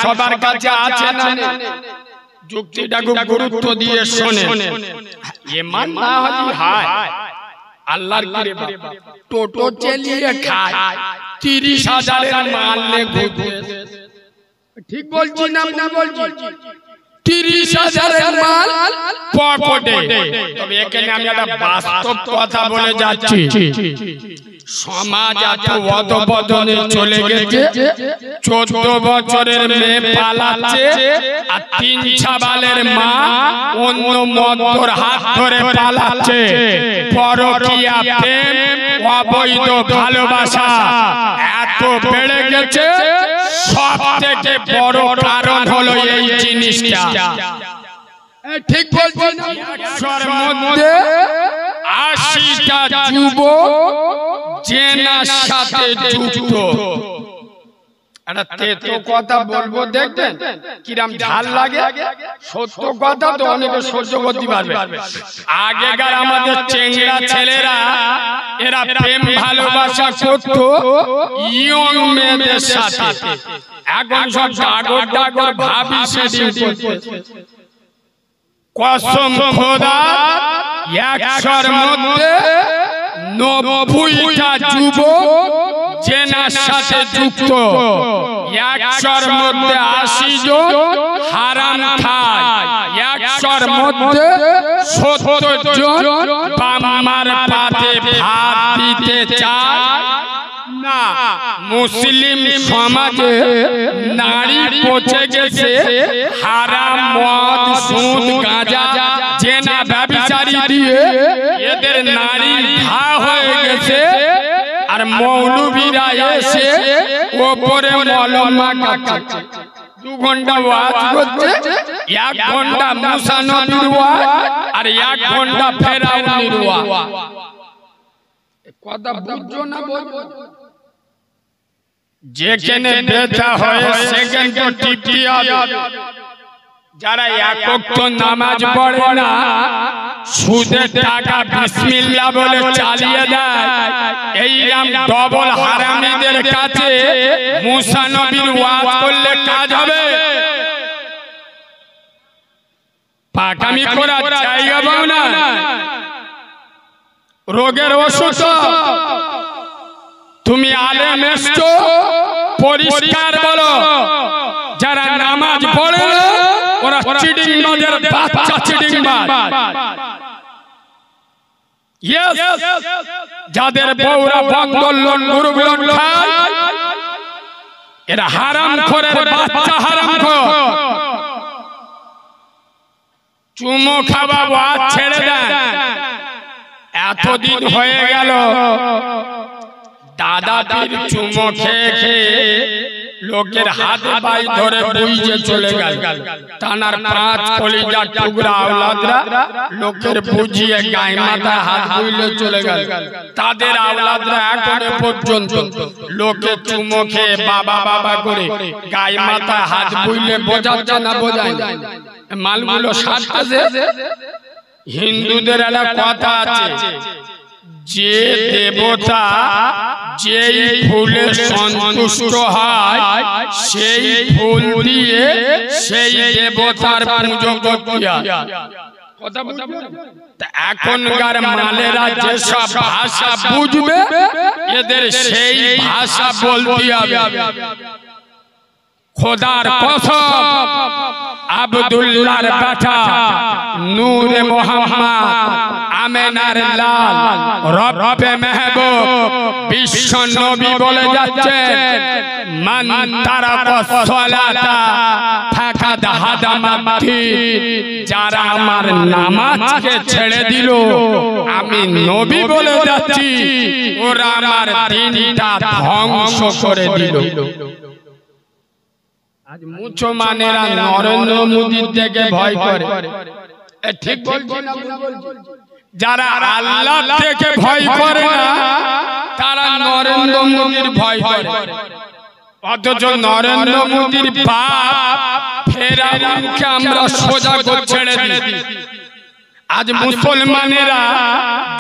সবার কাছে আছে না যুক্তিটা খুব গুরুত্ব দিয়ে শোনে ঈমান না হলি হয় আল্লাহর কৃপা টোটো চালিয়ে খায় 30,000 এর মাল নিয়ে ঘুরতে ঠিক বলছি না না বলছি 30,000 এর মাল পকেটে তবে এখানে আমি একটা বাস্তব কথা বলে যাচ্ছি সমাজ এত অধঃপতনে চলে গেছে 14 বছরের মেয়ে পালাচ্ছে আর 3 ছাবালের মা অন্য মদ্যর হাত ধরে পালাচ্ছে পরকীয়া প্রেম অবৈধ ভালোবাসা এত বেড়ে গেছে সবথেকে বড় কারণ হলো এই জিনিসটা ঠিক বলছেন 100 এর মধ্যে 80টা যুবক জেনার সাথে যুক্ত একটা তেতো কথা বলবো দেখবেন কিরম ঝাল লাগে সত্য কথা তো অনেকে সহ্য করতে পারবে আগেকার আমাদের চেংড়া ছেলেরা এরা প্রেম ভালোবাসা করত ইয়ং মেয়েদের সাথে এখন সব ডাগর ডাগর ভাবি সেদিন করতে কসম খোদা 100 এর মধ্যে 90টা যুবক জেনার সাথে যুক্ত 100 এর মধ্যে 80 জন হারাম খায় 100 এর মধ্যে 70 জন বামার পাতে ভাত দিতে চায় না মুসলিম সমাজে নারী পচে গেছে হারাম মদ সুদ গাঁজা জেনা ব্যভিচারী দিয়ে এদের নারী ঘা হয়ে গেছে আর মৌলবীরা এসে ওপরে মলম মাখাচ্ছে 2 ঘন্টা ওয়াজ করছে 1 ঘন্টা মুসা নবীর ওয়াজ আর 1 ঘন্টা ফেরাউনের ওয়াজ কথা বুঝছো না বলবো যেখানে ব্যথা হয় সেখানে তো টিপি হবে যারা এক ওয়াক্ত নামাজ পড়ে না সুদের টাকা বিসমিল্লাহ বলে চালিয়ে দেয় এইরকম ডবল হারামিদের কাছে মুসা নবীর ওয়াজ করলে কাজ হবে পাকামি করার জায়গা পাও না রোগের ওষুধ তুমি আলেম এসছো পরিষ্কার বলো যারা নামাজ পড়ে না ওরা চিটিং বাজের বাচ্চা চিটিং বাজ ইয়েস যাদের বউরা বঙ্গলন গুরুগুলন খায় এরা হারামখোরের বাচ্চা হারামখোর চুমো খাওয়া ওয়াজ ছেড়ে দেন এতদিন হয়ে গেল দাদা পীর চুমো খেয়ে খেয়ে লোকের হাতে পায়ে ধরে বুঝে চলে গেল তানার 5 কলিজার টুকরা আওলাদরা লোকের বুঝিয়ে গায়ে মাথায় হাত বুইলে চলে গেল তাদের আওলাদরা এখনো পর্যন্ত লোকে চুমো খেয়ে বাবা বাবা করে গায়ে মাথায় হাত বুইলে বোঝাচ্ছে না বোঝায় না মালগুলো সাজতেছে হিন্দুদের একটা কথা আছে যে দেবতা যেই ফুলে সন্তুষ্ট হয় সেই ফুল দিয়ে সেই দেবতার পূজা করতে হয় কথা বুঝবেন এখনকার মালেরা যেসব ভাষা বুঝবে এদের সেই ভাষা বলতে হবে খোদার কসম আব্দুল্লাহর বেটা নূরে মুহাম্মদ আমেনার লাল রব্বে মেহবুব বিশ্ব নবী বলে যাচ্ছেন মান তারাকা সালাতা ফাকাদ হাদামাতি যারা আমার নামাজকে ছেড়ে দিল আমি নবী বলে যাচ্ছি ওরা আমার দ্বীনটা ধ্বংস করে দিল আজ মুসলমানেরা নরেন্দ্র মোদীর থেকে ভয় করে ঠিক বলছি না যারা আল্লাহ থেকে ভয় করে না তারা নরেন্দ্র মোদীর ভয় করে অথচ নরেন্দ্র মোদীর বাপ ফেরাউনকে আমরা সোজা করে ছেড়ে দিই आज मुसलमानेरा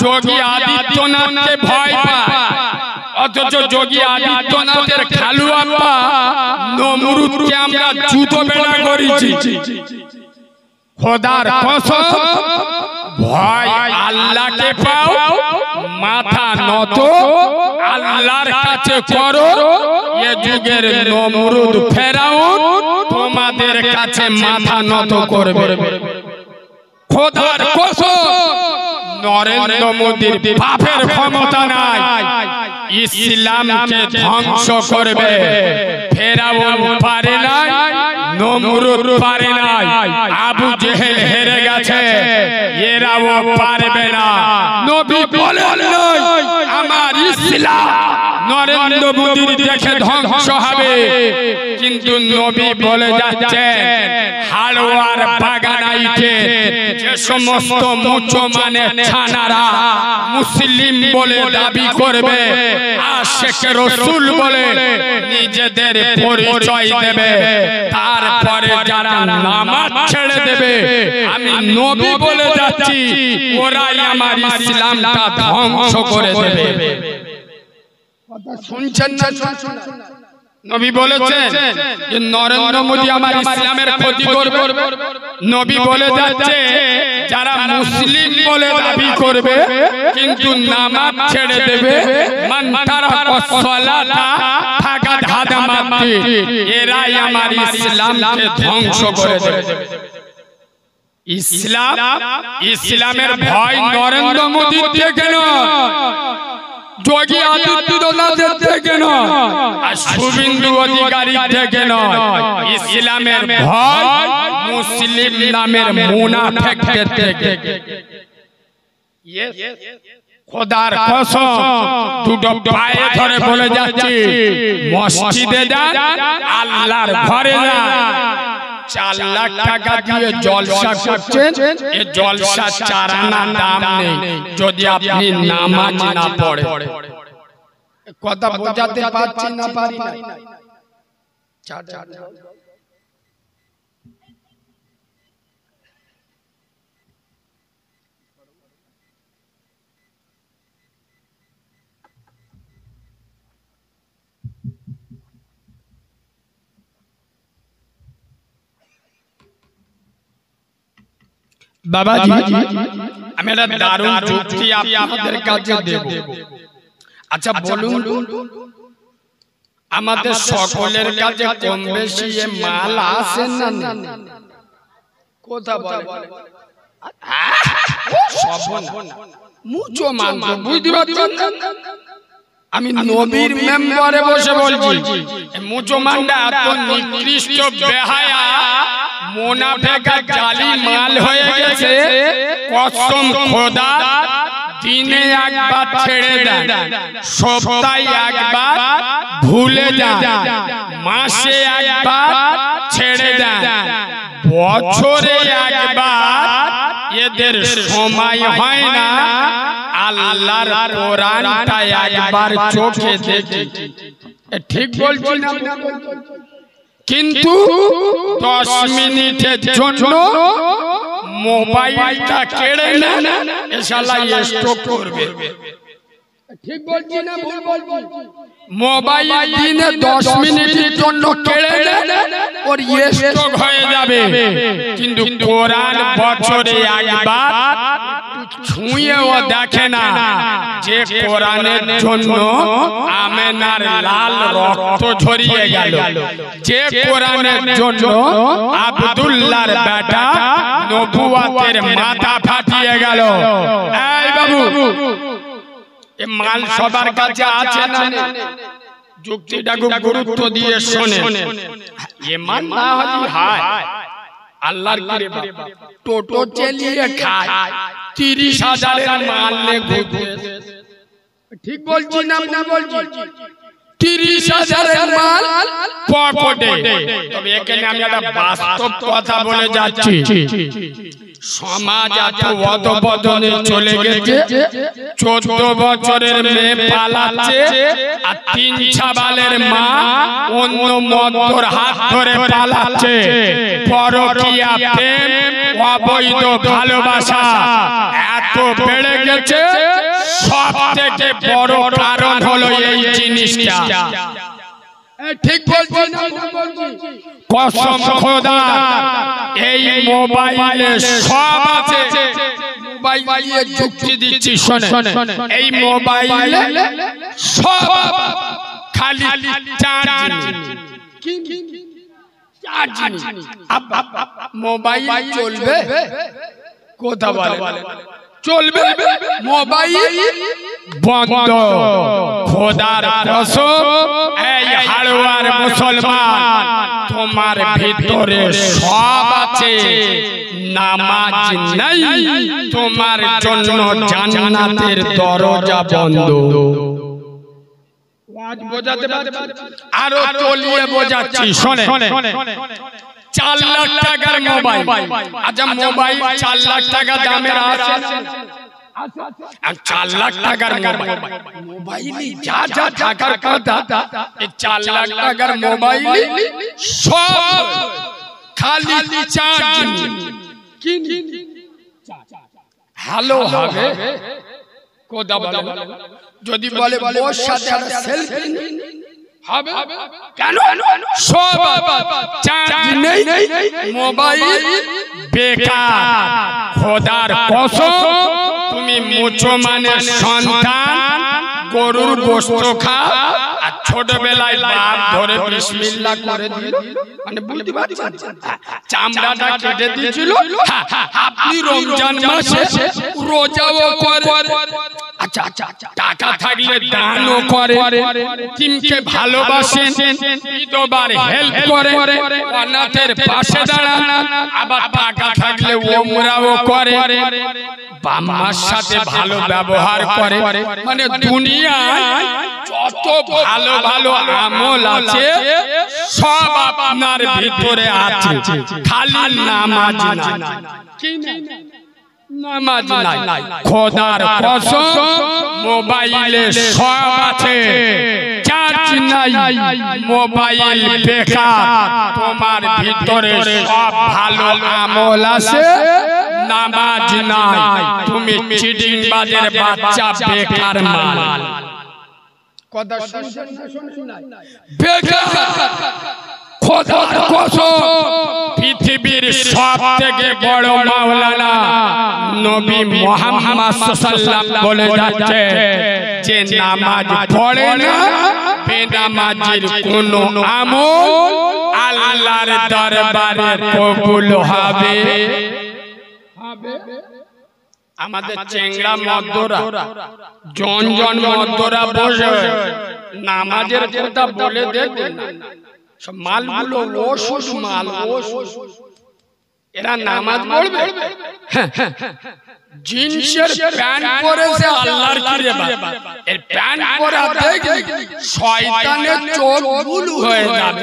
जोगी आदित्यनाथকে ভয় পায় অথচ যোগী আদিত্যনাথের খালু আব্বা নমরুদকে আমরা জুতো বেড়া করেছি। খোদার কসম, ভয় আল্লাহকে পাও, মাথা নত আল্লাহর কাছে করো। এ যুগের নমরুদ ফেরাউন তোমাদের কাছে মাথা নত করবে। খোদার কসম, নরেন্দ্র মোদীর বাপের ক্ষমতা নাই ইসলামকে ধ্বংস করবে। ফেরাউন পারে নাই, নমরুদ পারে নাই, আবু জেহেল হেরে গেছে, এরাও পারবে না। নবী বলেন নাই আমার ইসলাম নরেন্দ্র মোদীর দেখে ধ্বংস হবে, কিন্তু নবী বলে যাচ্ছেন হাড়োয়ার বাগানাইতে যে সমস্ত মুসলমানের ছানারা মুসলিম বলে দাবি করবে, আশিক রাসূল বলে নিজেদের পরিচয় দেবে, তারপরে যারা নামাজ ছেড়ে দেবে, আমি নবী বলে যাচ্ছি ওরাই আমার ইসলামটা ধ্বংস করে দেবে। কথা শুনছেন না? নবী বলেছেন যে নরেন্দ্র মোদী আমার ইসলামের ক্ষতি করবে। নবী বলে যাচ্ছে যারা মুসলিম বলে দাবি করবে কিন্তু নামাজ ছেড়ে দেবে, মান তারাকা সালাতা ফাকাদ হাদামাতি, এরাই আমার ইসলামকে ধ্বংস করে দেবে। ইসলামের ভয় নরেন্দ্র মোদীর থেকে নয়, যোগী আদিত্যনাথের থেকে নয়, আর শুভেন্দু অধিকারীর থেকে নয়, ইসলামের ভয় মুসলিম নামের মুনাফিকদের থেকে। খোদার কসম, দুটো পায়ে ধরে বলে যাচ্ছি মসজিদে যান, আল্লাহর ঘরে যান। 4 লাখ টাকা দিয়ে জলসা করছেন, এই জলসা 4 আনা দাম নেই যদি আপনি নামাজ না পড়েন। কথা বোঝাতে পারছি না? পারি না? বাবাজি, আমি একটা দারুণ যুক্তি আপনাদের কাছে দেব। আচ্ছা বলুন, আমাদের সকলের কাছে কম বেশি এ মাল আছে না? কথা বলে মুচো মান, বুঝতে পারছেন? আমি নবীর মেম্বারে বসে বলছি মুচো মানটা এত নিকৃষ্ট বেহায়া মুনাফিক জালি মাল হয়ে গেছে। কসম খোদা, দিনে একবার ছেড়ে দেন, সপ্তাহে একবার ভুলে যান, মাসে একবার ছেড়ে দেন, বছরে একবার এদের সময় হয় না আল্লাহর কোরআনটা একবার চোখে দেখি। ঠিক বলছি না? কিন্তু 10 মিনিটের জন্য মোবাইলটা কেড়ে নেন, এ শালা স্ট্রোক করবে। ঠিক বলছি না ভুল বলছি? মোবাইল দিনে 10 মিনিটের জন্য কেড়ে নেন, ওর স্ট্রোক হয়ে যাবে। কিন্তু কোরআন বছরে একবার ছুঁয়েও দেখে না যে কোরআনের জন্য আমেনার লাল রক্ত ঝরিয়ে গেল, যে কোরআনের জন্য আব্দুল্লাহর বেটা নবুয়তের মাথা ফাটিয়ে গেল। এই বাবু, এ মাল সবার কাছে আছে না? যুক্তিটা খুব গুরুত্ব দিয়ে শোনেন। এ মাল না হলি হয় আল্লাহর কৃপা, টোটো চালিয়ে খায়, 30,000 এর মাল নে ঘুরে। ঠিক বলছি না ভুল বলছি? 30,000 এর মাল পকেটে। তবে এখানে আমি একটা বাস্তব কথা বলে যাচ্ছি, সমাজ এত অধঃপতনে চলে গেছে। 14 বছরের মেয়ে পালাচ্ছে, আর 3 ছাবালের মা অন্য মদ্যর হাত ধরে পালাচ্ছে। পরকীয়া প্রেম, অবৈধ ভালোবাসা এত বেড়ে গেছে, সবথেকে বড় কারণ হলো এই জিনিসটা। ঠিক বলছি না? কসম খোদা, এই মোবাইলে সব আছে। মোবাইলে যুক্তি দিচ্ছি, শোনে, এই মোবাইলে সব, খালি চার্জ। মোবাইল চলবে, কথা বলে চলবে, মোবাইল বন্ধ। খোদার কসম, এই হাড়ুয়ার মুসলমান, তোমার ভিতরে সব আছে, নামাজ নাই, তোমার জন্য জান্নাতের দরজা বন্ধ। আরো তলিয়ে বোঝাচ্ছি, শোনে। 4 লাখ টাকার মোবাইল, আচ্ছা মোবাইল 4 লাখ টাকা দামের আছে, 4 লাখ টাকার মোবাইল যা যা টাকার কথা, এই 4 লাখ টাকার মোবাইল সব খালি চার্জ। হ্যালো হবে, কথা বলে, যদি বলে ওর সাথে সেলফি হবে, কেন? সব চার্জ নেই, মোবাইল বেকার। খোদার কসম, তুমি মুসলমানের সন্তান, গরুর গোশত খাও, আর ছোটবেলায় বাপ ধরে বিসমিল্লাহ করে দিল, মানে বুঝতে পারছেন, চামড়াটা কেটে দিয়েছিল। আপনি রমজান মাসে রোজাও করেন, আচ্ছা টাকা থাকলে দানও করে, টিমকে ভালোবাসেন, ঈদবার হেল্প করে, অনাথের পাশে দাঁড়ান, আবার টাকা থাকলে ওমরাও করে, বাম্মার সাথে ভালো ব্যবহার করে। মানে দুনিয়ায় যত ভালো ভালো আমল আছে সব আপনার ভিতরে আছে, খালি নামাজ নাই। নামাজ নাই। খোদার কসম, মোবাইলে সব আছে, চার্জ নাই, মোবাইল বেকার। তোমার ভিতরে সব ভালো আমল আছে, নামাজ নাই, তুমি চিটিং বাজের বাচ্চা, বেকার মাল। কথা শুনছেন না? শুনছেন না? বেকার। খোদার কসম, পৃথিবীর সবথেকে বড় মাওলানা নবী মুহাম্মদ সাল্লাল্লাহু আলাইহি বলে যাচ্ছে, যে নামাজ পড়ে না, বেনামাজির কোনো আমল আল্লাহর দরবারে কবুল হবে। আমাদের চেংড়া মদ্দরা, জন মদ্দরা বসে নামাজের কথা বলে দেখবেন, সব মালগুলো ওষুধ মাল, এরা নামাজ পড়বে, জিন্সের প্যান্ট পরেছে, আল্লাহর কি রে বাবা, এর প্যান্ট পরা দেখে শয়তানের চোখ বুলু হয়ে যাবে।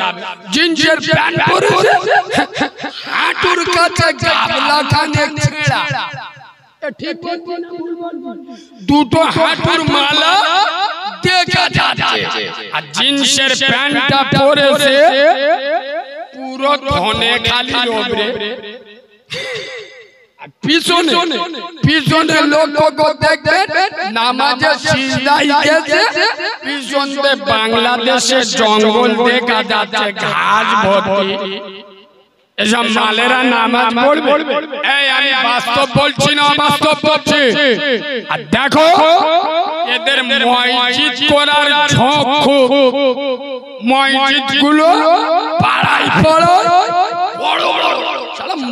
জিন্সের প্যান্ট পরেছে, হাঁটুর কাছে গাবলা খানে ছেঁড়া, ঠিক দুটো হাঁটুর মালা দেখা যাচ্ছে, আর জিন্সের প্যান্টটা পরেছে পুরো ধনে খালি ওপরে, পিছনে লোককে দেখবেন নামাজে সিজদায় গেছে, পিছনে বাংলাদেশের জঙ্গল দেখা যাচ্ছে, ঘাস ভর্তি। এসব মালেরা নামাজ পড়বে? এই আমি বাস্তব বলছি না, বাস্তব বলছি। আর দেখো এদের মসজিদ করার ঝোঁক খুব, মসজিদ গুলো পাড়ায় পড়ো, বড় বড়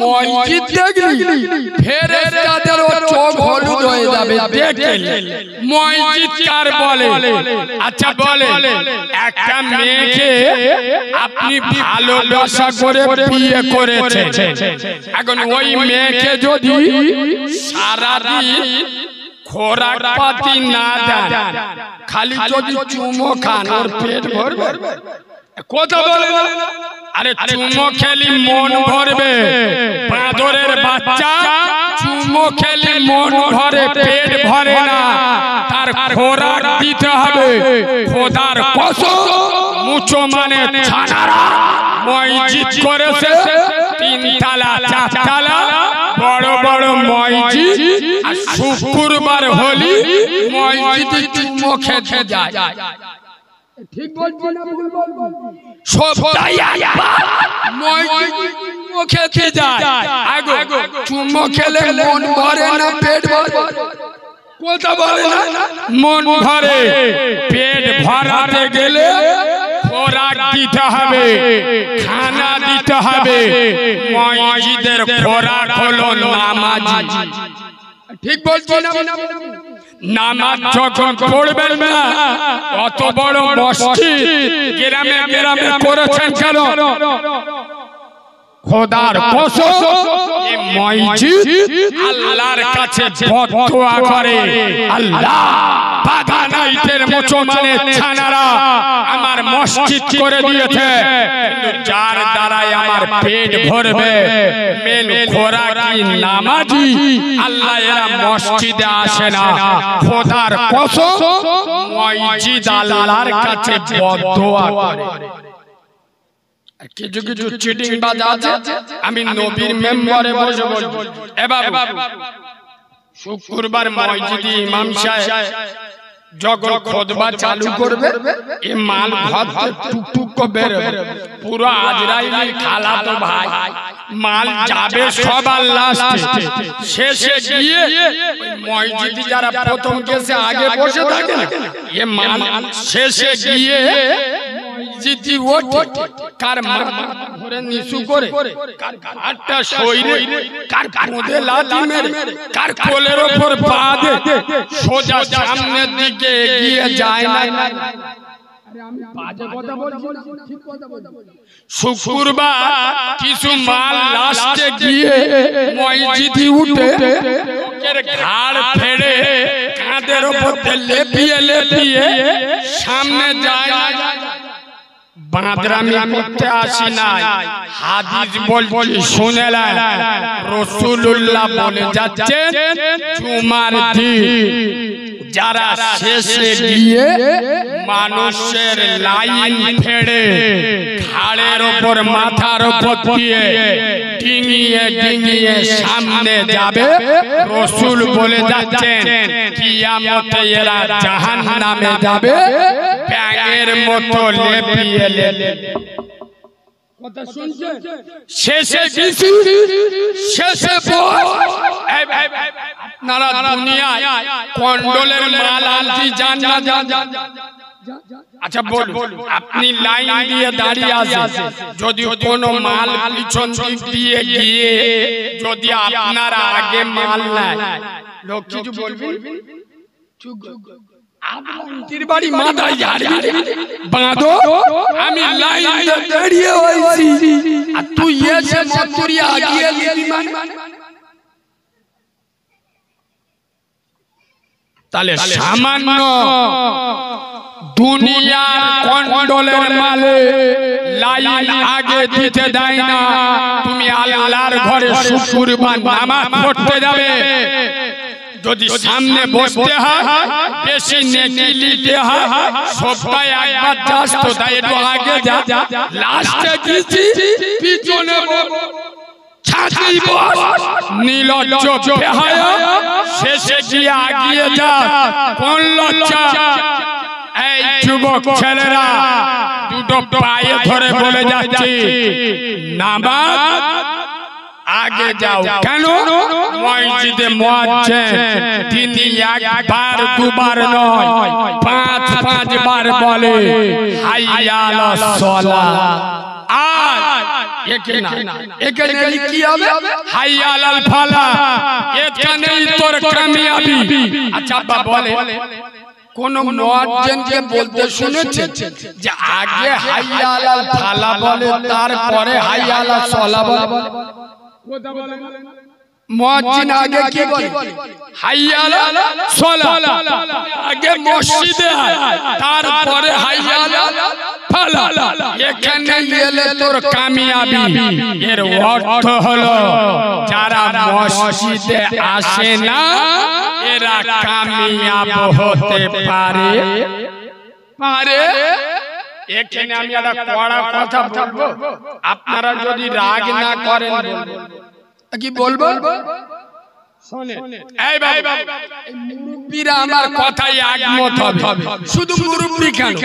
মসজিদ দেখলি ফেরেশতাদের চোখ হলুদ হয়ে যাবে দেখলে। মসজিদ কার বলে? আচ্ছা বলে, একটা মেয়েকে আপনি ভালোবাসা করে বিয়ে করেছেন, এখন ওই মেয়েকে যদি সারাদিন খোরাক পাতি না দেন, খালি যদি চুমো খান, ওর পেট ভরবে? কথা বলে না? আরে চুমো খেলি মন ভরবে, বাঁদরের বাচ্চা চুমো খেলি মন ভরে, পেট ভরে না, তার খোরাক দিতে হবে। খোদার কসম, মুসলমানে ছানারা মসজিদ করেছে 3 তলা 4 তলা, বড় বড় মসজিদ আর শুক্রবার হলি মসজিদে চুমো খেতে যায়। ঠিক বলছি না ভুল বলবো? সবটাই একবার মসজিদে চুমো খেতে যায়। আগো চুমো খেলে মন ভরে না পেট ভরে? কথা বলে না মন ভরে। পেট ভরাতে গেলে খোরাক দিতে হবে, খানা দিতে হবে। মসজিদের খোরাক হলো নামাজ। ঠিক বলছি না? নামাজ যখন পড়বেন না, অত বড় মসজিদ গ্রামে গ্রামে করেছেন কেন? খোদার কসম এই মসজিদ আল্লাহর কাছে বদদোয়া করে, আল্লাহ বাগানাইতের মুসলমানের ছানারা আমার মসজিদ করে দিয়েছে, কিন্তু যার দ্বারাই আমার পেট ভরবে মেন খোরাকি নামাজি, আল্লাহ এরা মসজিদে আসে না। খোদার কসম মসজিদ আল্লাহর কাছে বদদোয়া করে। কিছু কিছু চিটিং বাজ আছে, আমি নবীর মেম্বারে বসে বলবো, এবার শুক্রবার মসজিদে ইমাম সাহেব যখন খুতবা চালু করবে, এ মাল ভর্তি টুকটুক করে বেরোবে, পুরো আজরাইল খালাতো ভাই মাল যাবে সবার লাস্টে। শেষে গিয়ে মসজিদে যারা প্রথম কেসে আগে বসে থাকে, এ মাল শেষে গিয়ে জিতি ওঠে, কার মাথা নিচু করে, কার হাতটা সইরে, কার কোঁধে লাথি মেরে, কার কোলের উপর পা দিয়ে সোজা সামনের দিকে এগিয়ে যায় না। শুক্রবার কিছু মাল লাস্টে গিয়ে মসজিদে উঠে ঘাড় ফেড়ে কাঁধের উপর লেপিয়ে লেপিয়ে সামনে যায়। বাঁদরামি করতে আসি নাই, হাদিস বলছি শুনে নেন। রাসূলুল্লাহ বলে যাচ্ছেন, জুমার দিন যারা শেষে গিয়ে মানুষের লাইন ফেড়ে ঘাড়ের ওপর মাথার ওপর দিয়ে ডিঙিয়ে ডিঙিয়ে সামনে যাবে, রাসূল বলে যাচ্ছেন কিয়ামতে এরা জাহান্নামে যাবে ব্যাঙের মতো লেপিয়ে লেপিয়ে। কথা শুনছেন? শেষে কিছু শেষে আপনারা দুনিয়ায় কন্ডলের মাল আনতে যান না? আচ্ছা বলুন, আপনি লাইন দিয়ে দাঁড়িয়ে আছেন, যদি কোনো মাল পিছন দিক দিয়ে গিয়ে যদি আপনারা আগে মাল নেয়, লোক কিছু বলবেন? বাড়ি মাথায় বাঁধো, আমি লাইন দাঁড়িয়ে হয়েছি আর তুই এসে মতুরি আগিয়ে নিবি মানে? তাহলে সামান্য দুনিয়ার কন্ডলের মালে লাইন আগে দিতে দেয় না। তুমি আল্লাহর ঘরে শুক্রবার নামাজ পড়তে যাবে, যদি সামনে বসতে হয় বেশি নেকি নিতে হয়, সবটাই একবার যাস তো, তাই একটু আগে যা, লাস্টে গেছি পিছনে ছাতি বস, নির্লজ্জ বেহায়া, শেষে গিয়ে আগিয়ে যা, কোন লজ্জা? এই যুবক ছেলেরা দুটো পায়ে ধরে বলে যাচ্ছি, নামাজ আগে যাও। কেন? মসজিদে মুয়াজ্জিন তিনি একবার দুবার নয়, 5 বার বলে হাইয়া আলাস সালাহ। আর এখানে কি হবে? হাইয়া আলাল ফালাহ, এখানেই তোর কামিয়াবি। আচ্ছা আব্বা বলে, কোন মুয়াজ্জিনকে বলতে শুনেছেন যে আগে হাইয়া আলাল ফালাহ বলে তারপরে হাইয়া আলাস সালাহ বলে? মুয়াজ্জিন আগে কি বলে? হাইয়া আলাল সালাহ। আগে মসজিদে তারপরে হাইয়া আলাল ফালাহ। এখানে এলে তোর কামিয়াবি। এর অর্থ হলো যারা মসজিদে আসে না এরা কামিয়াব হতে পারে। এখানে আমি একটা কড়া কথা বলবো, আপনারা যদি রাগ না করেন কি বলবো এই বাবা মুরব্বিরা আমার কথাই একমত হবে শুধু মুরব্বি কেন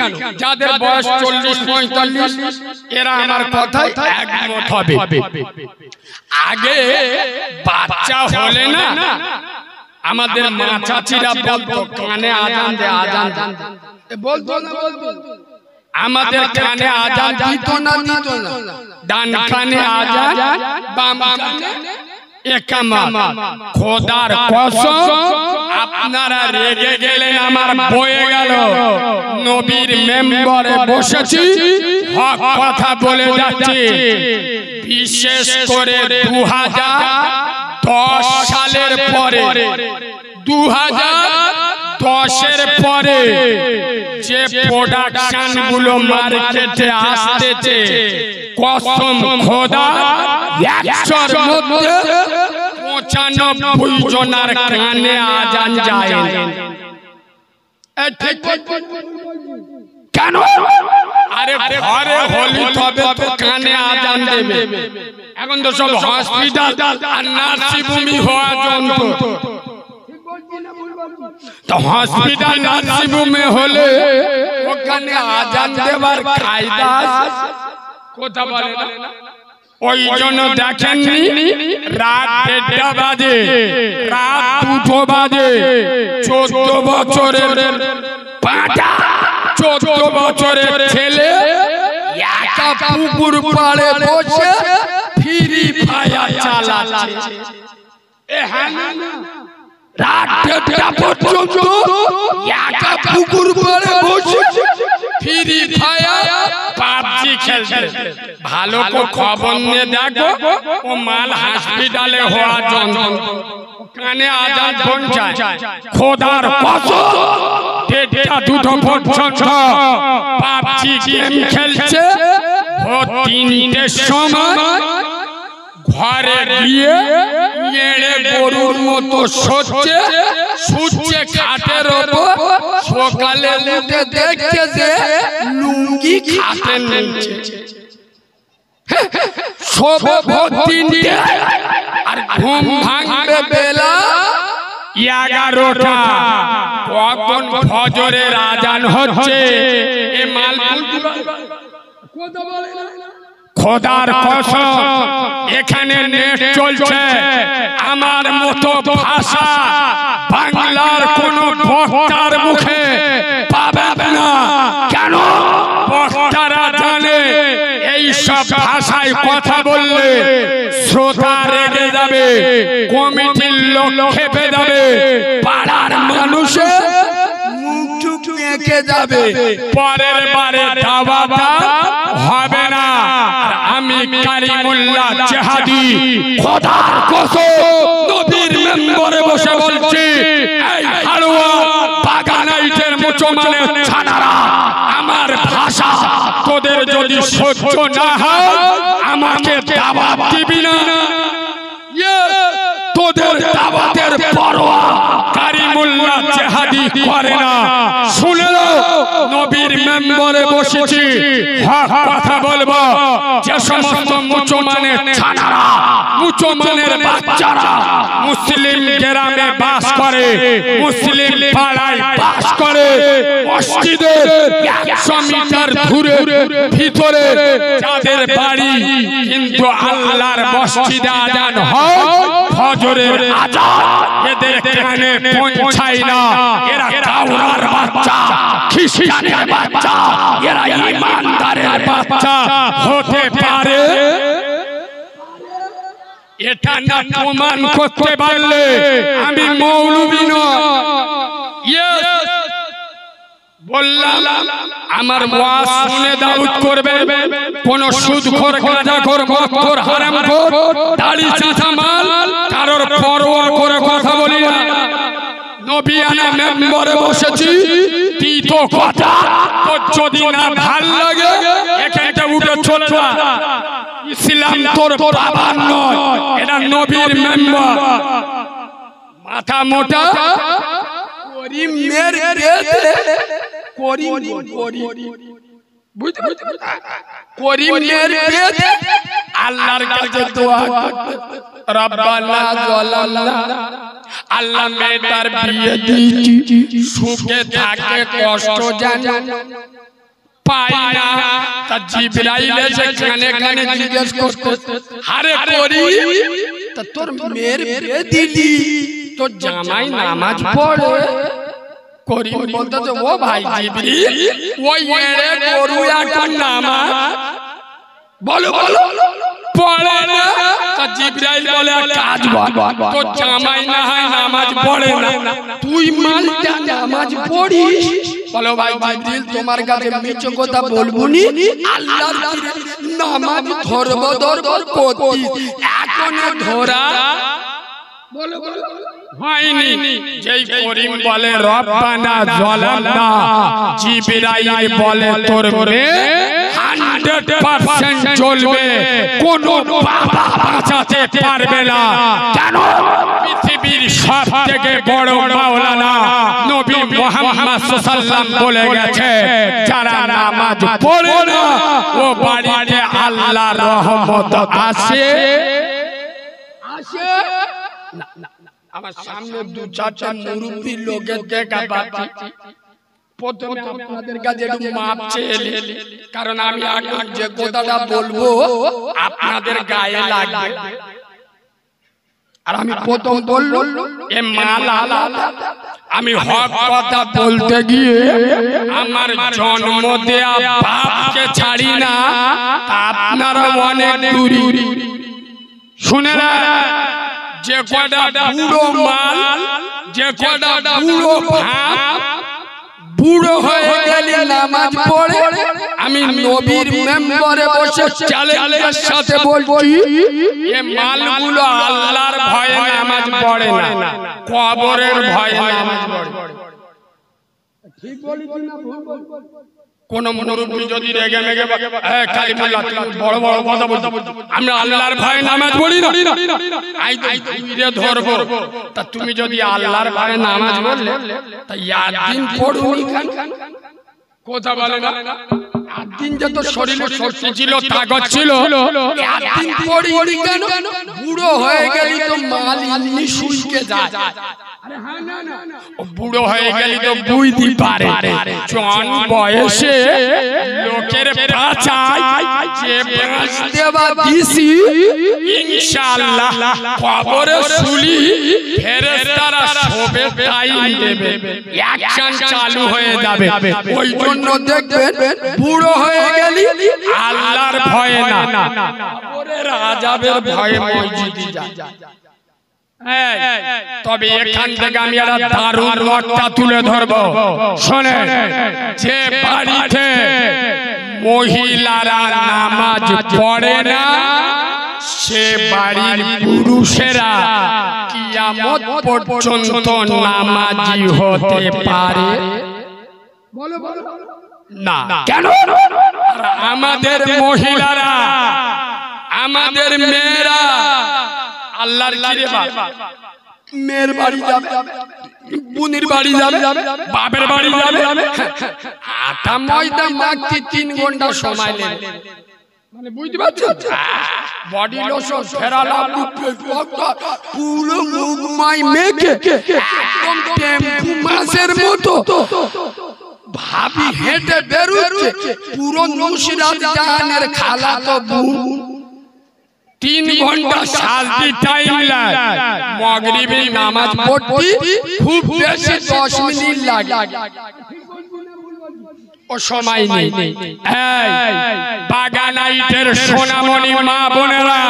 যাদের বয়স 40-45 এরা আমার কথাই একমত হবে আগে বাচ্চা হলে না আমাদের মা চাচিরা বলতো কানে আজান দে আজান বলতো না আমাদের কানে আজান দিত না ডান কানে আজান বাম কানে একামত খোদার কসম আপনারা রেগে গেলেন আমার বয়ে গেল নবীর মেম্বারে বসেছি হক কথা বলে যাচ্ছি বিশেষ করে 2010 সালের পরে 2010 এর পরে যে প্রোডাকশন গুলো মার্কেটে আসতেছে কসম খোদা 100 এর মধ্যে 95 জনের কানে আজান যায় কেন আরে ঘরে হলি তবে তো কানে আজান দেবে এখন তো সব হসপিটাল আর নার্সিং হোম হওয়া যন্ত্র তো হসপিটাল নার্সিং হোমে হলে ওখানে আজান দেবার কায়দা কথা বলে না ওই জন্য দেখেননি রাত 1:30 বাজে রাত 2 বাজে 14 বছরের পাটা 14 বছরের ছেলে একা পুকুর পাড়ে বসে ফ্রি ফায়ার চালাচ্ছে এ হ্যাঁ রাত 1:30 পর্যন্ত একা পুকুর পাড়ে বসে ফ্রি ফায়ার পাবজি খেলছে ভালো করে খবর নিয়ে দেখো ও মাল হসপিটালে হওয়া যন্ত্র কানে আজান পৌঁছায় খোদার কসম 1:30 পর্যন্ত পাবজি গেম খেলছে ও 3টের সময় ঘরে গিয়ে এড়ে গরুর মতো শুচ্ছে খাটের ওপর সকালে উঠে দেখছে যে লুঙ্গি খাটে নিচে শোবে ভর্তি আর ঘুম ভাঙবে বেলা 11টা কখন ফজরের আজান হচ্ছে এ মাল কথা বলে না খোদার কসম এখানে নেট চলছে আমার মতো ভাষা বাংলার কোন বক্তার মুখে পাবেন না কেন বক্তারা জানে এই সব ভাষায় কথা বললে শ্রোতা রেগে যাবে কমিটির লোক খেপে যাবে পাড়ার মানুষের মুখ মেকে যাবে পরের বারে দাওয়াত হবে না আমি কারিমুল্লাহ জিহাদি খোদার কসম নবীর মেম্বারে বসে বলছি এই হালুয়া বাগানাইটের মুসলমানের ছানারা আমার ভাষা তোদের যদি সহ্য না হয় আমাকে দাওয়াত দিবি না তোদের দাওয়াতের পরোয়া কারিমুল্লাহ জিহাদি করে না শুনে নাও নবীর মেম্বারে বসেছি হক কথা বলবো যে সমস্ত মুসলমানের ছানারা মুসলমানের বাচ্চারা মুসলিম গ্রামে বাস করে মুসলিম পাড়ায় বাস করে মসজিদের 100 মিটার দূরে ভিতরে যাদের বাড়ি কিন্তু আল্লাহর মসজিদে আজান হয় ফজরের আজান এদের কানে পৌঁছায় না এরা কাউরার বাচ্চা খ্রিস্টানের বাচ্চা এরা ঈমানদারের বাচ্চা হতে পারে এটা না প্রমাণ করতে পারলে আমি মৌলবি নয় বললাম আমার ওয়াজ শুনে দাউদ করবে কোন সুদখোর গাঁজাখোর মদখোর হারামখোর দাড়ি চাঁচা মাল কারোর পরোয়া করে কথা বলি না নবিয়ানা মেম্বারে বসেছি তিতো কথা তোর যদি না ভাল লাগে এখানটা উঠে চলে যা ইসলাম তোর বাবার নয় এটা নবীর মেম্বার মাথা মোটা করিমের করিমের আল্লাহর কাছে দোয়া করতে, রব্বানা যালামনা, আল্লাহ মেয়েটার বিয়ে দিয়েছি, সুখে থাকে কষ্ট জানে পাই না। তা জিবরাইল এসে কানে কানে জিজ্ঞেস করতে, আরে করি তা তোর মেয়ের বিয়ে দিলি, তোর জামাই নামাজ পড়ে? করি বলতে তো ও ভাই জিবরিল, ওই এড়ে গরু একটা নামাজ বলো বলো পড়ে না। তা জিবরাইল বলে কাজ বল, তোর জামাই না হয় নামাজ পড়ে না, তুই মালটা নামাজ পড়িস। বলো ভাই জিবরিল, তোমার কাছে মিছ কথা বলবো নি, আল্লাহর নামাজ ধরব ধরব করতি, এখন ধরা বলো বলো হয়নি। যেই করিম বলে রব্বানা যালামনা, জিবরাইল বলে তোর মেয়ে 100% চলবে, কোনো বাবা বাঁচাতে পারবে না। কেন? পৃথিবীর সবথেকে বড় মাওলানা নবী মুহাম্মদ সাল্লাল্লাহু আলাইহি বলে গেছে, যারা নামাজ পড়ে না ও বাড়িতে আল্লাহর রহমত আসে আসে না। আমার সামনে দু চারটা মুরব্বী লোকের দেখা পাচ্ছি, প্রথমে আপনাদের কাছে একটু মাপ চেয়ে, কারণ আমি আগে যে কথাটা বলবো আপনাদের গায়ে লাগবে। আর আমি প্রথম বললো এ মালা, আমি হক কথা বলতে গিয়ে আমার জন্ম দেয়া বাপকে ছাড়ি না, আপনারা অনেক দূরি। শুনে না, যে কটা বুড়ো মাল, যে কটা বুড়ো ভাব, বুড়ো হয়ে গেলে নামাজ পড়ে, আমি নবীর মেম্বারে বসে চ্যালেঞ্জের সাথে বলছি, এই মালগুলো আল্লাহর ভয়ে নামাজ পড়ে না, কবরের ভয়ে নামাজ পড়ে। ঠিক বলেছি না ভুল বলছি? কোন মুরব্বি যদি রেগে মেগে কালিমাল্লাহ তুমি বড় বড় কথা বলছো, আমরা আল্লাহর ভয়ে নামাজ পড়ি না, আই তুইরে ধরবো। তা তুমি যদি আল্লাহর ভয়ে নামাজ পড়লে তা ইয়াদিন পড়ুনি কেন? কথা বলে না, একদিন যত শরীরে শক্তি ছিল তাকত ছিল, একদিন পড়িনি কেন? বুড়ো হয়ে গেলি তো মাল ইন্নি শুইকে যায়। বুড়ো হয়ে গেলি তো বুঝতে পারে, জন বয়সে লোকের বাঁচায় যে বাঁচতে বা দিছি, ইনশাআল্লাহ কবরে শুলি ফেরেশতারা শোবে টাইম দেবে, অ্যাকশন চালু হয়ে যাবে। ওই জন্য দেখবেন বুড়ো হয়ে গেলি আল্লাহর ভয়ে না, কবরের আযাবের ভয়ে মসজিদে যায়। তবে এখান থেকে আমি একটা দারুণ মতটা তুলে ধরবো, শোনেন। যে বাড়িতে মহিলারা নামাজ পড়ে না, সে বাড়ির পুরুষেরা কিয়ামত পর্যন্ত নামাজি হতে পারে না। কেন? আমাদের মহিলারা, আমাদের মেয়েরা আল্লাহর কিরে মেয়ের বাড়ি যাবে, বোনের বাড়ি যাবে, বাপের বাড়ি যাবে, আটা ময়দা মাখতে 3 ঘন্টা সময় নেবে। মানে বুঝতে পারছেন? বডি লোশন ফেরালা পুরো মুখমাই মেখে একদম টেম্পু মাছের মতো ভাবি হেঁটে বেরোচ্ছে, পুরো নুসরাত জাহানের খালাতো বোন। 3 ঘন্টা সাজদি টাইম লাগে, মাগরিবের নামাজ পড়তে খুব বেশি 10 মিনিট লাগে, ও সময় নেই। এই বাগানাইটের সোনামণি মা বোনেরা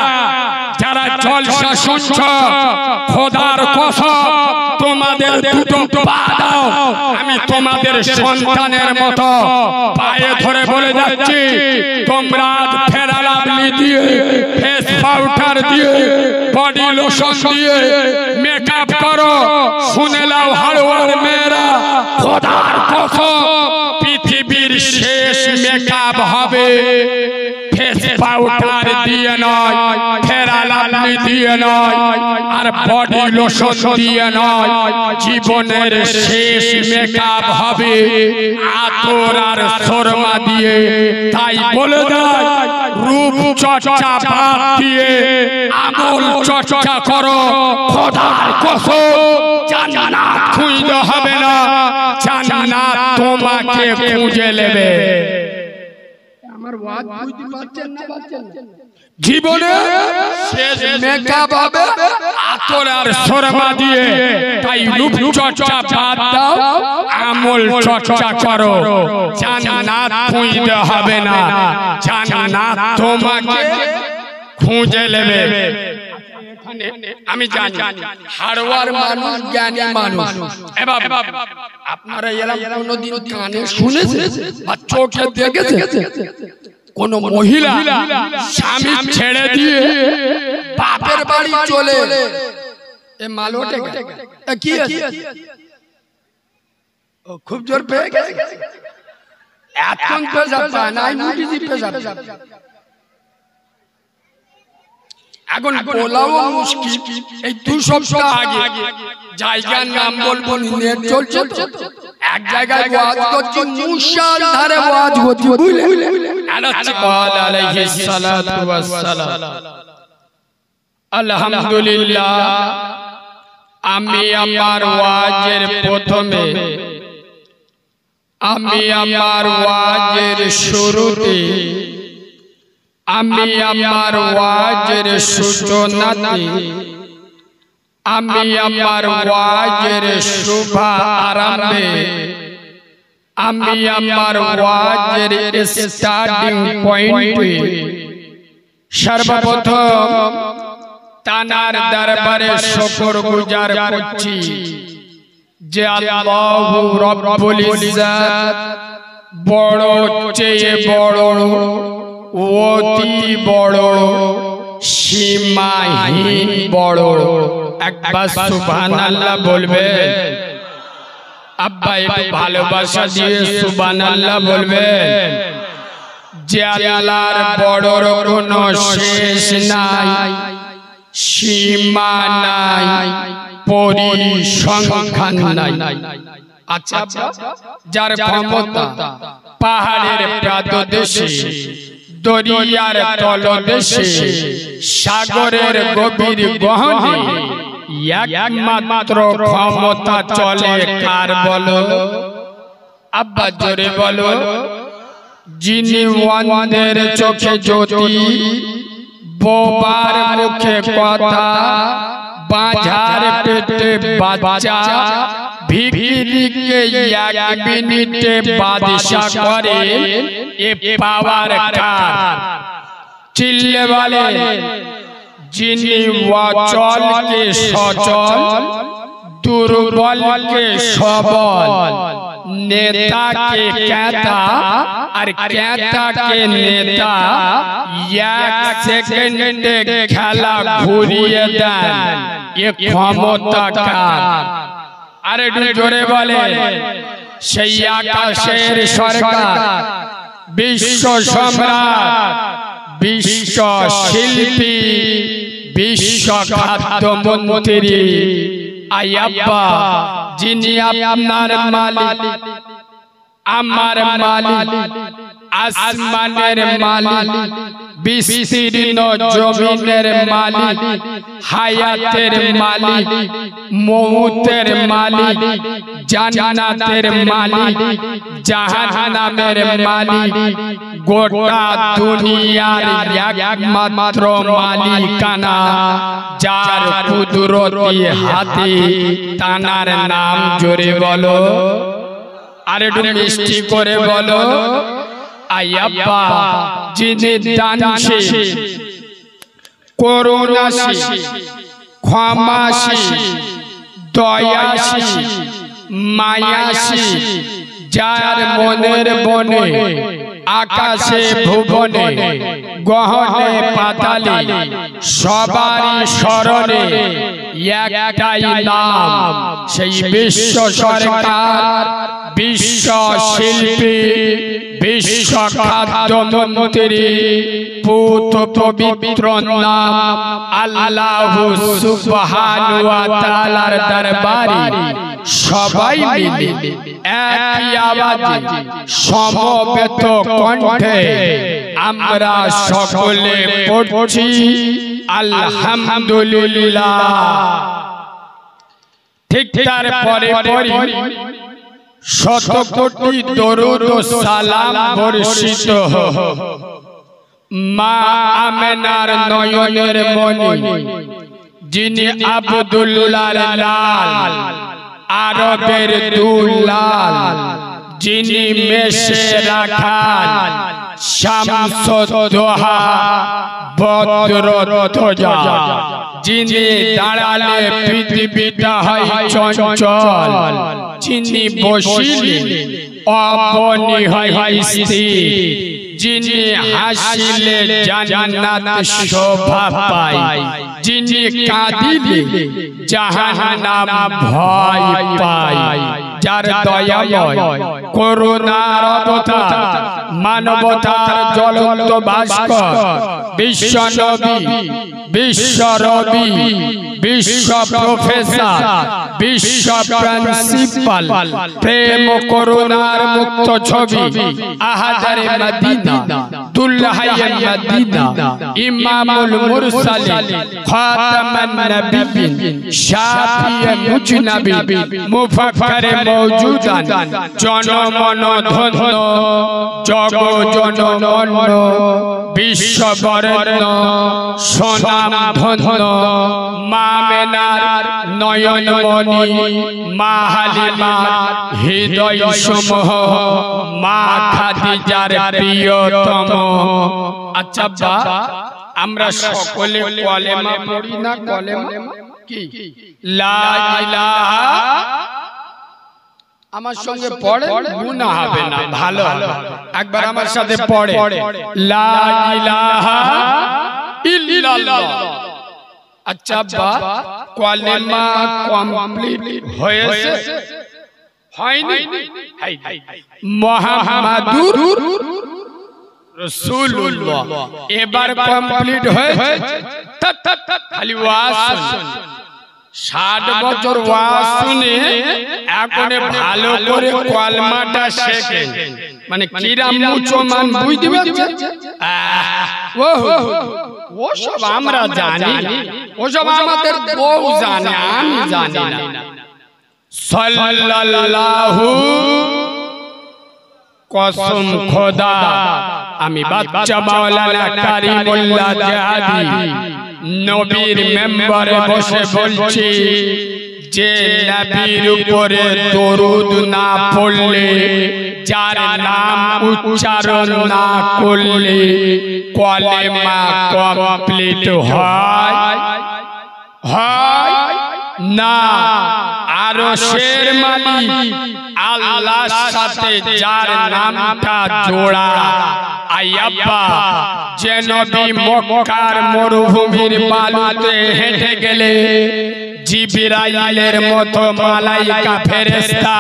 যারা জলসা শুনছো, খোদার কসম তোমাদের দুটো পা দাও, আমি তোমাদের সন্তানের মতো পায়ে ধরে বলে যাচ্ছি, তোমরা ফেরালাবলি দিয়ে, ফেস পাউডার দিয়ে, বডি লোশন দিয়ে মেকআপ করো। শুনে নাও হাড়ওয়ার মেয়েরা, খোদার কসম পৃথিবীর শেষ মেকআপ হবে ফেস পাউডার দিয়ে নয়, আলাপনি দিয়ে নয় আর বডি লোশন দিয়ে নয়, জীবনের শেষ মেকআপ হবে আতর আর সুরমা দিয়ে। তাই বলে দেয় রূপ চর্চা বাদ দিয়ে আমল চর্চা করো। খোদার কসম জান্নাত খুঁজতে হবে না, জান্নাত তোমাকে খুঁজে নেবে। আমার ওয়াজ বুঝতে পারছেন না? জীবনে শেষ মেকআপ হবে আতর আর সুরমা দিয়ে। তাই রূপ চর্চা বাদ দাও, আমল চর্চা করো। জান্নাত খুঁজতে হবে না, জান্নাত তোমাকে খুঁজে নেবে। আমি জানি হাড়ওয়ার মানুষ জ্ঞানী মানুষ। এবার আপনারা এরা কোনদিন কানে শুনেছেন বা চোখে দেখেছেন কোন মহিলা স্বামী ছেড়ে দিয়ে বাপের বাড়ি চলে এ মালোটে কি আছে? ও খুব জোর পেয়ে গেছে, এখন পেশাব পায় না, মুটিজি পেশাব। এখন বলাও মুশকিল। এই 2 সপ্তাহ আগে জায়গার নাম বলবো, নেট চলছে তো, এক জায়গায় ওয়াজ করছি, মুশাল ধারে ওয়াজ হচ্ছে, বুঝলেন? আলাইহিস সালাতু ওয়াস সালাম। আলহামদুলিল্লাহ, আমি আমার ওয়াজের প্রথমে, আমি আমার ওয়াজের শুরুতে, আমি আমার ওয়াজের সূচনাতে, আমি আমার ওয়াজের শুভ আরম্ভে, আমি আমার ওয়াজের স্টার্টিং পয়েন্টে সর্বপ্রথম তানার দরবারে শুকরগুজার করছি যে আল্লাহু রাব্বুল ইজ্জত বড় চেয়ে বড়, অতি বড়, সীমাহীন বড়। একবার সুবহানাল্লাহ বলবে? আব্বা একটু ভালোবাসা দিয়ে সুবহানাল্লাহ বলবে? যে আল্লাহর বড়র কোনো শেষ নাই, সীমা নাই, পরিসংখ্যান নাই। আচ্ছা, যার ক্ষমতা পাহাড়ের প্রান্তদেশে, দরিয়ার তলদেশে, সাগরের গভীর গহনে একমাত্র ক্ষমতা চলে কার বলো? আব্বা জোরে বলো। যিনি অন্ধের চোখে জ্যোতি, বোবার মুখে কথা, বাঁঝার পেটে বাচ্চা, ভিখিরিকে এক মিনিটে বাদশা করে, এ পাওয়ার কার? চিল্লে বলে। যিনি অচলকে সচল, দুর্বলকে সবল, নেতাকে ক্যাতা আর ক্যাতাকে নেতা, এক সেকেন্ডে খেলা ঘুরিয়ে দেন, এ ক্ষমতা কার? আরে জোরে বলে। সেই আকাশের সরকার, বিশ্ব সম্রাট, বিশ্ব শিল্পী, বিশ্ব খাদ্যমন্ত্রী, আয়াব্বা, যিনি আপনার মালিক, আমার মালিক, আসমানের মালিক, বিস্তীর্ণ জমিনের মালিক, হায়াতের মালিক, মউতের মালিক, জান্নাতের মালিক, জাহান্নামের মালিক, গোটা দুনিয়ার একমাত্র মালিকানা যার কুদরতি হাতে, তানার নাম জোরে বলো। আর একটু মিষ্টি করে বলো। আয়াব্বা, যিনি দানশীল, করুণাশীল, ক্ষমাশীল, দয়াশীল, মায়াশীল, যার মনের বনে আকাশে ভুবনে গহনে পাতালে সবারই স্মরণে একটাই নাম, সেই বিশ্ব সরকার, বিশ্ব শিল্পী, বিশ্ব খাদ্যমন্ত্রী, পুত পবিত্র নাম আল্লাহ সুবহানাহু ওয়া তাআলার দরবারে সবাই মিলে একই আওয়াজে সমবেত কণ্ঠে আমরা সকলে পড়ছি আলহামদুলিল্লাহ। ঠিক তারপরে পরে শত কোটি দরুদ ও সালাম বর্ষিত হোক মা আমেনার নয়নের মনি, যিনি আব্দুল্লাহর লাল, আরবের দুলাল, যিনি মেষে রাখাল, শামসুদ্দোহা, বদরুদ্দোজা, যিনি দাঁড়ালে পৃথিবীটা হয় চঞ্চল, যিনি বসিলে অবনী হয় স্থির, যিনি হাসিলে জান্নাত শোভা পায়, যিনি কাঁদিলে জাহান্নাম ভয় পায়, যার দয়াময় করুণার অবতার, মানবতার জ্বলন্ত ভাস্কর, বিশ্ব নবী, বিশ্ব রবি, বিশ্ব প্রফেসর, বিশ্ব প্রিন্সিপাল, প্রেম করুণার মুক্ত ছবি, আহাজারে মদিনা, দুলহায়ে মদিনা, ইমামুল মুরসালিন, খাতামান নবিয়্যিন, শাফিয়ে মুজনাবিন, মুফাক্কিরে মওজুদান, জনমন ধন্য, জগ জনমন, বিশ্ব বরেণ্য, সোনাম ধন্য, মা আমেনার নয়নমণি, মা হালিমার হৃদয় সমূহ, মা খাদিজার প্রিয়তম। আচ্ছা বা আমরা সকলে কলেমা পড়ি না? কলেমা কি? লা ইলাহা, আমার সঙ্গে পড়ে গুনাহ হবে না, ভালো হবে। একবার আমার সাথে পড়ে লা ইলাহা ইল্লাল্লাহ। আচ্ছা বা কলেমা কমপ্লিট হয়েছে? হয়নি? মুহাম্মাদুর রাসূলুল্লাহ এবার কমপ্লিট হয়েছে। খালি ওয়াজ শুন, 60 বছর ওয়াজ শুনে এখন ভালো করে কলমাটা শেখেন, মানে কিরাম মুসলমান বুঝতে পারছেন? ও সব আমরা জানি, ও সব আমাদের বউ জানে, আমি জানি না। সাল্লাল্লাহু, কসম খোদা, আমি বাচ্চা মাওলানা কারিমুল্লাহ জাহাদি নবীর মেম্বারে বসে বলছি, যে নবীর উপরে দরুদ না পড়লে, যার নাম উচ্চারণ না করলে কলেমা কমপ্লিট হয় না। আরশের মালিক আল্লাহর সাথে যার নামটা জোড়া, আয়াব্বা, যে নবী মক্কার মরুভূমির বালুতে হেঁটে গেলে জিবরাইলের মতো মালাইকা ফেরেশতা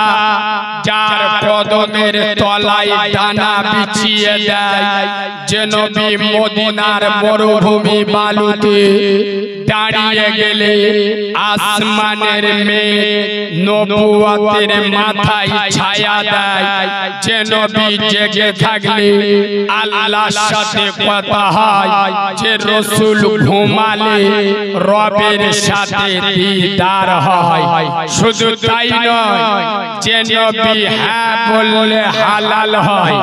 যার কদমের তলায় ডানা বিছিয়ে দেয়, যে নবী মদিনার মরুভূমি বালুতে দাঁড়িয়ে গেলে আসমানের মেঘ নবুয়তের মাথায় ছায়া দেয়, যে নবী জেগে থাকলে আল্লাহর সাথে কথা হয়, যে রাসূল ঘুমালে রবের সাথে দিদার হয়। শুধু তাই নয়, যে নবী হ্যাঁ বললে হালাল হয়,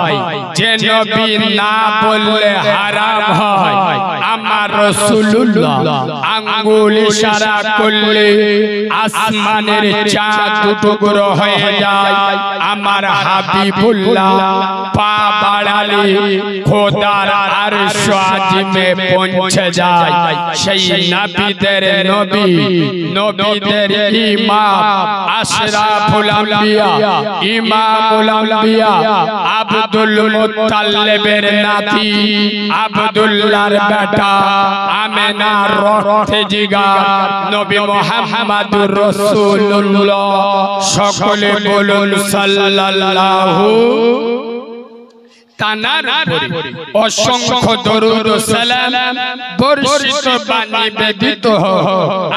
যে নবী না বললে হারাম হয়। আমার রাসূলুল্লাহ আঙ্গুল ইশারা করলে আসমানের চাঁদ টুকরো হয়ে যায়। আমার হাবিবুল্লাহ পা বাড়ালে খোদার আরশ আজিমে পৌঁছে যায়। সেই নবীদের নবী, নবীদের ইমাম, আশরাফুল আম্বিয়া, ইমামুল আম্বিয়া, আব্দুল মুত্তালিবের নাতি, আব্দুল্লাহর বেটা, আমেনার রক্তে জিগার নবী মুহাম্মদুর রাসূলুল্লাহ। সকলে বলুন সাল্লাল্লাহু। তানার উপরে অসংখ্য দরুদ ও সালাম বর্ষিত বাণী বেদিত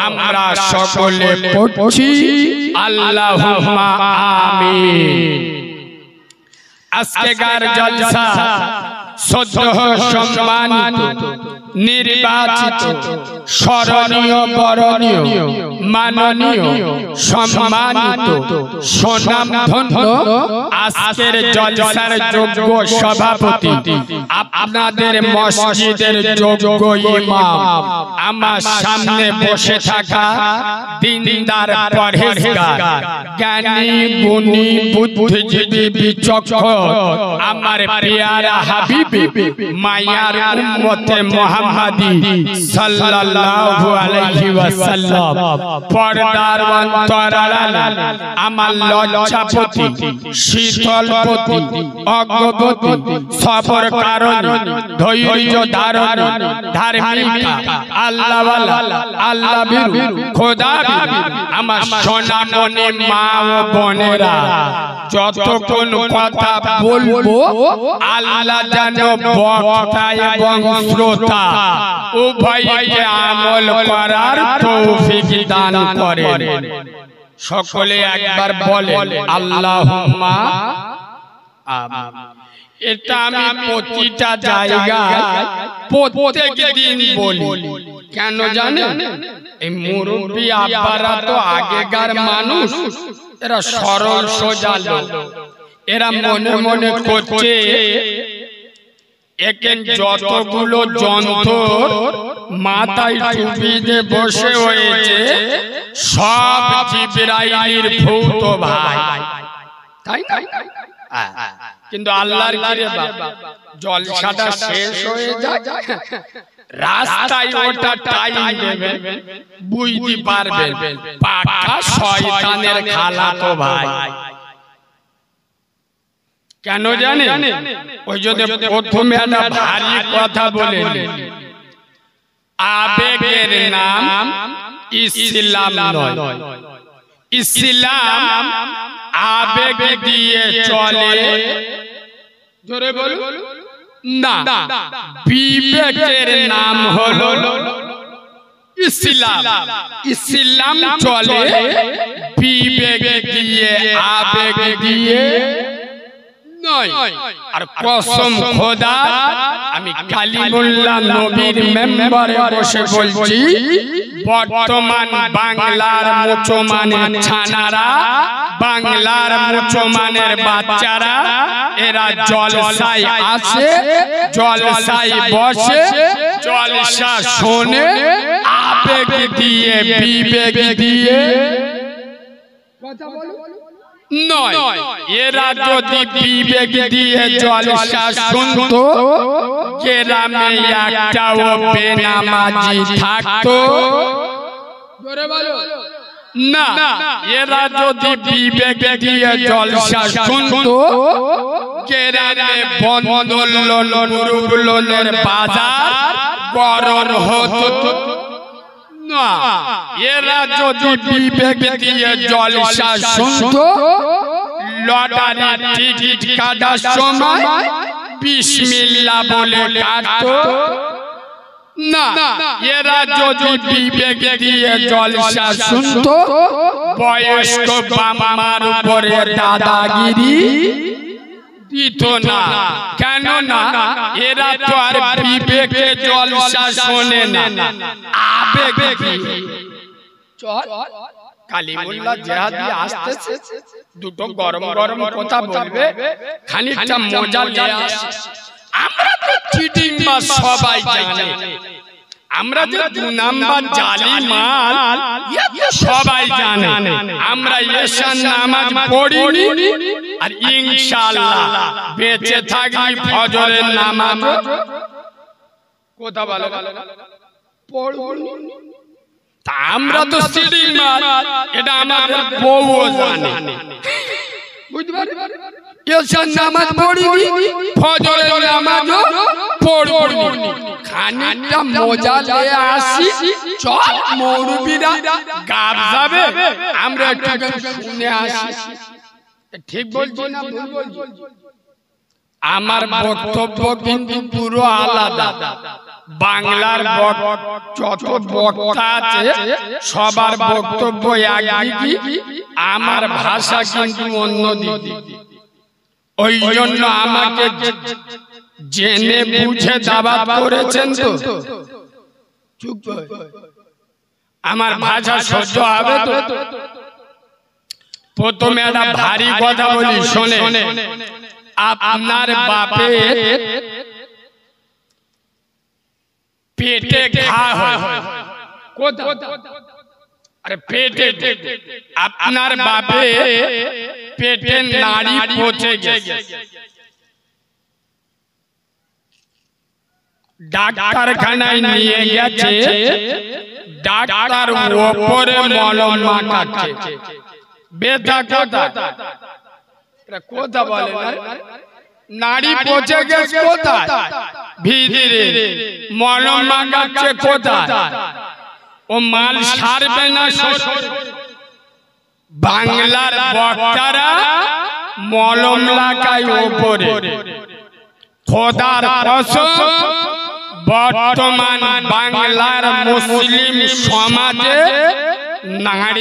আমরা সকলে পড়ছি আল্লাহুম্মা আমিন। আজকের জলসা শ্রদ্ধেয় সম্মানিত নির্বাচিত স্মরণীয় বরণীয় মাননীয় সম্মানিত সুনামধন্য আজকের জলসার যোগ্য সভাপতি, আপনাদের মসজিদের যোগ্য ইমাম, আমার সামনে বসে থাকা দিনদার পরহেজগার, জ্ঞানী গুণী বুদ্ধিজীবী বিচক্ষণ আমার পেয়ারা হাবিবি মায়ার উম্মতে মুহাম্মাদি সাল্লাল্লাহু আলাইহি ওয়াসাল্লাম, পর্দার অন্তরাল আমার লজ্জাপতি, শীতলপতি, অজ্ঞপতি, সবর কারণ, ধৈর্য ধারণ, ধার্মিক, আল্লাহওয়ালা, আল্লাহ ভীরু, খোদা ভীরু আমার সোনামণি মা ও বোনেরা, যতক্ষণ কথা বলবো আল্লাহ যেন বক্তা এবং শ্রোতা উভয়কে আমল করার তৌফিক দান করেন। সকলে একবার বলেন আল্লাহুম্মা আমিন। এটা আমি প্রতিটা জায়গায় প্রত্যেক দিন বলি। কেন জানেন? এই মুরব্বী আব্বারা তো আগেকার মানুষ, এরা সরল সোজা লোক। এরা মনে মনে করছে একে যতগুলো যন্ত্র মাথায় টুপি দিয়ে বসে হয়েছে সব জিবরাইলের ভূত ভাই, তাই না? কিন্তু আল্লাহর কিরে জলসাটা শেষ হয়ে যায়, রাস্তায় ওটা টাইম দেবেন, বুঝতে পারবেন পাকা শয়তানের খালাতো ভাই। কেন জানেন? ওই যদি প্রথমে একটা ভারী কথা বলে, আবেগের নাম ইসলাম নয়। ইসলাম আবেগ দিয়ে চলে, জোরে বলুন না, বিবেকের নাম হলো ইসলাম। ইসলাম চলে বিবেক দিয়ে, আবেগ দিয়ে নয়। আর কসম খোদা, আমি কালিমুল্লাহ নবীর মেম্বারে বসে বলছি, বর্তমান বাংলার মুসলমানের ছানারা, বাংলার মুসলমানের বাচ্চারা, এরা জলসায় আছে, জলসায় বসে, জলসা শোনে আবেগ দিয়ে, বিবেক দিয়ে কথা বলো নয়। এরা যদি বিবেক দিয়ে জলসা শুনতো, গ্রামে একটাও বেনামাজি থাকতো না। এরা যদি বিবেক দিয়ে জলসা শুনতো, গ্রামে বন্ধনের বাজার গরম হতো না। এরা যদি বিবেক দিয়ে জলসা শুনতো, লটারি টিকিট কাটার সময় বিসমিল্লাহ বলে কাটতো না। এরা যদি বিবেক দিয়ে জলসা শুনতো, বয়স্ক বামার উপরে দাদাগিরি দিত না। কেন না? এরা তো আর বিবেকে জলসা শোনে না, আবেগে। চল কালিমুল্লাহ জিহাদি আসতেছে, দুটো গরম গরম কথা বলবে, খানিকটা মজা নিয়ে আসে। আমরা তো চিটিং মাছ সবাই জানে, আমরা যে 2 নাম্বার জালি মাল এটা সবাই জানে আমরা এশার নামাজ পড়িনি আর ইনশাআল্লাহ বেঁচে থাকলে ফজরের নামাজ কথা বলে পড়বনি তা আমরা তো সিঁড়ি মাল এটা আমাদের বউও জানে বুঝতে পারি এশার নামাজ পড়িনি ফজরের নামাজও পড়বনি খানিকটা মজা নিয়ে আসি চল মৌলবীরা গাব যাবে আমরা একটু শুনে আসি ঠিক বলছি না ভুল বলছি আমার বক্তব্য কিন্তু পুরো আলাদা বাংলার যত বক্তা আছে সবার বক্তব্য একদিকে আমার ভাষা কিন্তু অন্যদিকে ওই জন্য আমাকে জেনে বুঝে দাওয়াত করেছেন তো চুপ আমার ভাষা সহ্য হবে তো প্রথমে একটা ভারী কথা বলি শুনে আপনার বাপের পেটে ঘা হয় কোথা আরে পেটে আপনার বাপে পেটে নাড়ি পচে গেছে ডাক্তারখানায় নিয়ে গেছে ডাক্তার উপরে মলম মাখাচ্ছে ব্যথা কথা বলে নাড়ি পচে গেছে কোথায় ভিতরে মলম মাখাচ্ছে কোথায় ও মাল সারবে না বাংলার বক্তারা মলম লাগায় উপরে খোদার কসম বর্তমান বাংলার মুসলিম সমাজে নারী